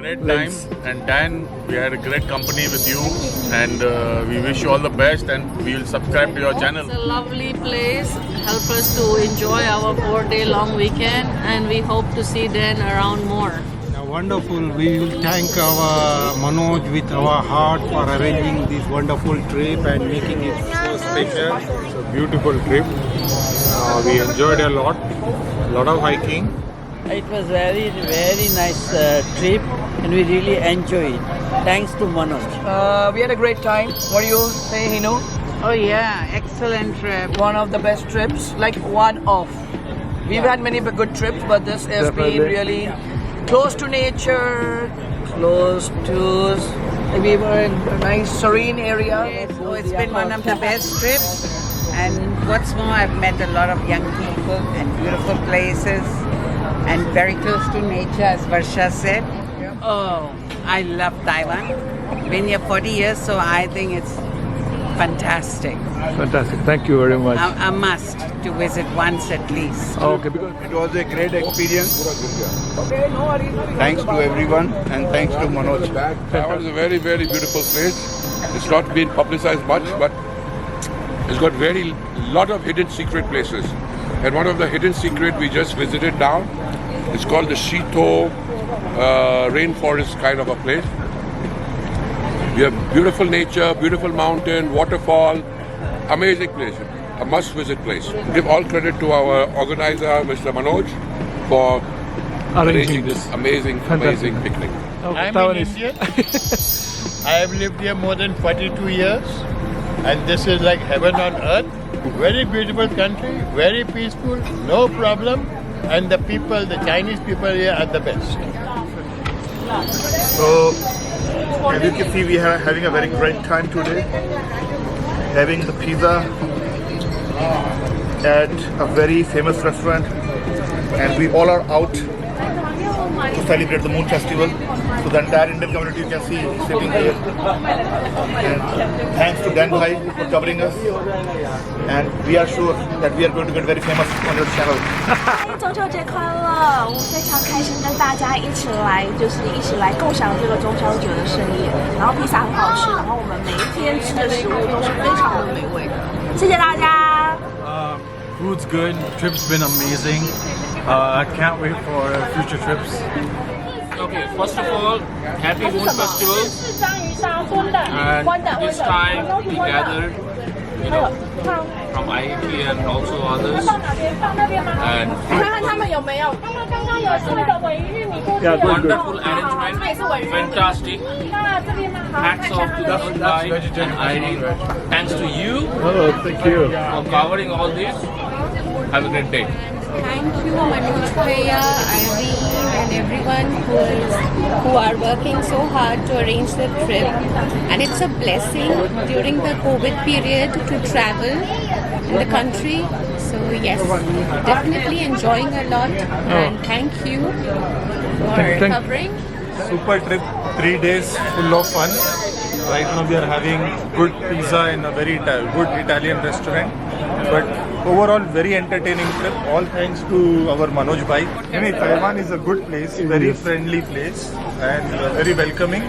great time, and Dan, we had a great company with you, and we wish you all the best, and we will subscribe to your channel. It's a lovely place. Help us to enjoy our 4-day long weekend, and we hope to see Dan around more. Wonderful. We will thank our Manoj with our heart for arranging this wonderful trip and making it so special. It's a beautiful trip. We enjoyed a lot of hiking. It was very nice trip, and we really enjoyed it. Thanks to Manoj. We had a great time. What do you say, Hinu? Oh yeah, excellent trip. One of the best trips, like one of. We've had many good trips, but this has been really close to nature, close to. We were in a nice serene area. Yes, oh, it's been one of the best trips. And what's more, I've met a lot of young people and beautiful places and very close to nature, as Varsha said. Oh, I love Taiwan. Been here 40 years, so I think it's fantastic. Fantastic. Thank you very much. A must to visit once at least. Okay, because it was a great experience. Thanks to everyone and thanks to Manoj. Taiwan is a very, very beautiful place. It's not been publicized much, but it's got very lot of hidden secret places. And one of the hidden secret we just visited now, it's called the Shito rainforest kind of a place. We have beautiful nature, beautiful mountain, waterfall, amazing place, a must-visit place. Give all credit to our organizer, Mr. Manoj, for arranging this amazing picnic. I'm an Indian. I have lived here more than 42 years, and this is like heaven on earth. Very beautiful country, very peaceful, no problem, and the people, the Chinese people here are the best. So, as you can see, we are having a very great time today. Having the pizza at a very famous restaurant, and we all are out to celebrate the Moon Festival. So the entire Indian community you can see sitting here. And thanks to Dan Bhai for covering us. And we are sure that we are going to get very famous on your channel. 中秋节快乐！我们非常开心跟大家一起来共享这个中秋节的盛宴。然后披萨很好吃，然后我们每一天吃的食物都是非常的美味的。谢谢大家。Food's good. Trip's been amazing. I can't wait for future trips. Okay, first of all, happy Moon Festival. And this time we gathered, from IIT and also others. And wonderful arrangement, fantastic. Hats off to the Hyundai and Irene. Thanks to you thank you for covering all this. Have a great day. Thank you, Manoj Bhaiya, Irene, and everyone who are working so hard to arrange the trip. And it's a blessing during the COVID period to travel in the country. So yes, definitely enjoying a lot. And thank you for covering. Super trip, 3 days full of fun. Right now we are having good pizza in a very good Italian restaurant. But overall, very entertaining trip. All thanks to our Manoj Bhai. Taiwan is a good place, very friendly place, and very welcoming.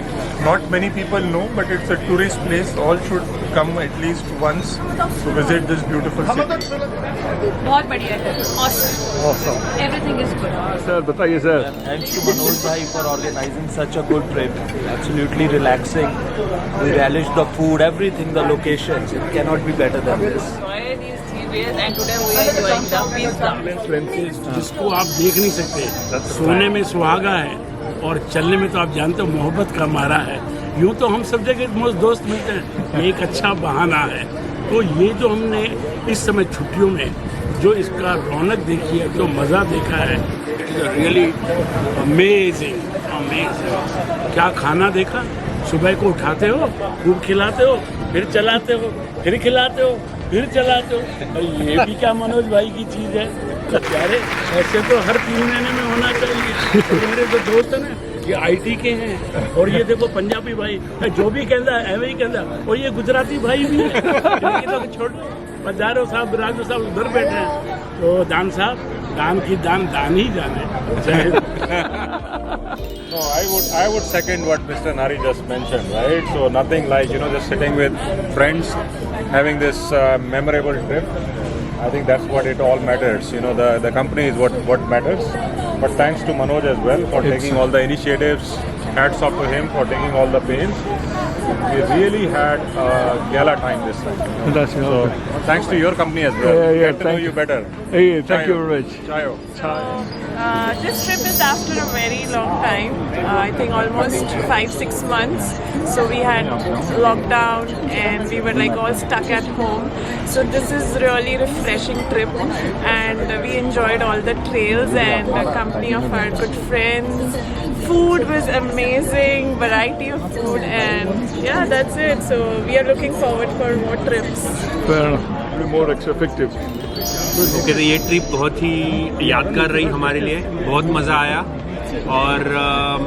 Not many people know, but it's a tourist place. All should come at least once to visit this beautiful city. बहुत बढ़िया है, awesome. Everything is good. Sir, बताइए sir. Thanks to Manoj Bhai for organizing such a good trip. Absolutely relaxing. We relished the food, everything, the locations. It cannot be better than this. And today we are enjoying the pizza. जिसको आप देख नहीं सकते, सोने में सुहागा है और चलने में तो आप जानते हो मोहब्बत का मारा है। यूँ तो हम सब जगह दोस्त मिलते हैं, ये एक अच्छा बहाना है। तो ये जो हमने इस समय छुट्टियों में जो इसका रौनक देखी है, जो मज़ा देखा है, रियली अमेजिंग। क्या खाना देखा, सुबह को उठाते हो, खूब खिलाते हो, फिर चलाते हो, फिर खिलाते हो, फिर चलाते हो। और ये भी क्या मनोज भाई की चीज़ है यार, ऐसे तो हर 3 महीने में होना चाहिए। तो मेरे जो दोस्त हैं ना, ये आईटी के हैं, और ये देखो पंजाबी भाई जो भी कहता है ऐसे ही कहता है, और ये गुजराती भाई भी है। तो छोड़ पधारो साहब, राजू साहब उधर बैठे हैं। तो दान साहब, दान की दान ही जाने। No, I would second what Mr. Nari just mentioned, right? So nothing like, just sitting with friends, having this memorable trip. I think that's what it all matters. The company is what matters. But thanks to Manoj as well for taking all the initiatives. Hats off to him for taking all the pains. We really had a gala time this time. That's so thanks to your company as well. Get to know you better. Hey, thank you very much. Chayo. This trip is after a very long time, I think almost 5-6 months. So we had lockdown and we were like all stuck at home. So this is really refreshing trip, and we enjoyed all the trails and the company of our good friends. Food was amazing, variety of food, and yeah, that's it. So we are looking forward for more trips. Be more effective. Okay, तो ये trip बहुत ही यादगार रही हमारे लिए, बहुत मज़ा आया। और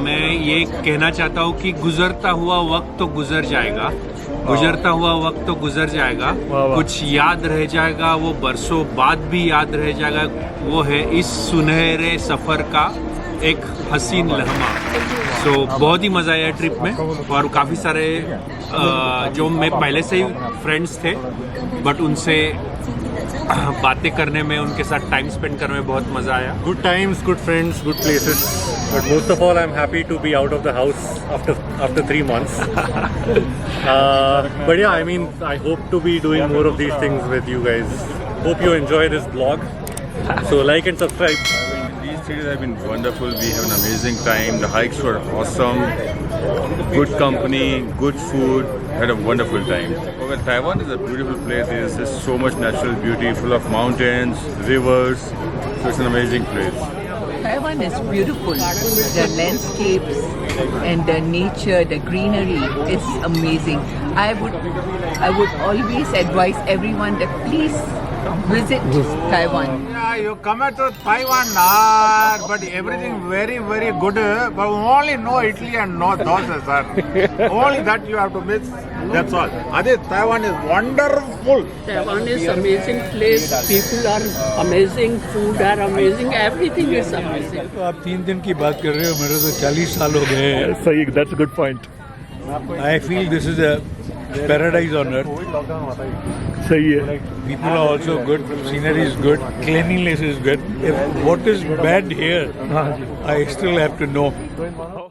मैं ये कहना चाहता हूँ कि गुजरता हुआ वक्त तो गुजर जाएगा, गुजरता हुआ वक्त तो गुजर जाएगा, कुछ याद रह जाएगा, वो बरसों बाद भी याद रह जाएगा। वो है इस सुनहरे सफ़र का एक हसीन लम्हा। सो बहुत ही मज़ा आया ट्रिप में, और काफ़ी सारे जो मैं पहले से ही फ्रेंड्स थे, बट उनसे बातें करने में, उनके साथ टाइम स्पेंड करने में बहुत मज़ा आया। Good times, good friends, good places. But most of all, I'm happy to be out of the house after 3 months. But yeah, I mean, I hope to be doing more of these things with you guys. Hope you enjoy this vlog. So like and subscribe. These 3 days have been wonderful. We have an amazing time. The hikes were awesome. Good company, good food. Had a wonderful time. Well, Taiwan is a beautiful place. There's just so much natural beauty, full of mountains, rivers. So it's an amazing place. Taiwan is beautiful. The landscapes and the nature, the greenery is amazing. I would always advise everyone that please visit Taiwan. Yeah, you come to Taiwan, but everything very, very good. But only no Italy and no dosa, sir. Only that you have to miss. That's all. Taiwan is wonderful. Taiwan is amazing place. People are amazing. Food are amazing. Everything is amazing. तो आप 3 दिन की बात कर रहे हो, मेरे तो 40 साल हो गए हैं। सही, that's a good point. I feel this is a paradise on earth. सही है. People are also good. Scenery is good. Cleanliness is good. What is bad here, I still have to know.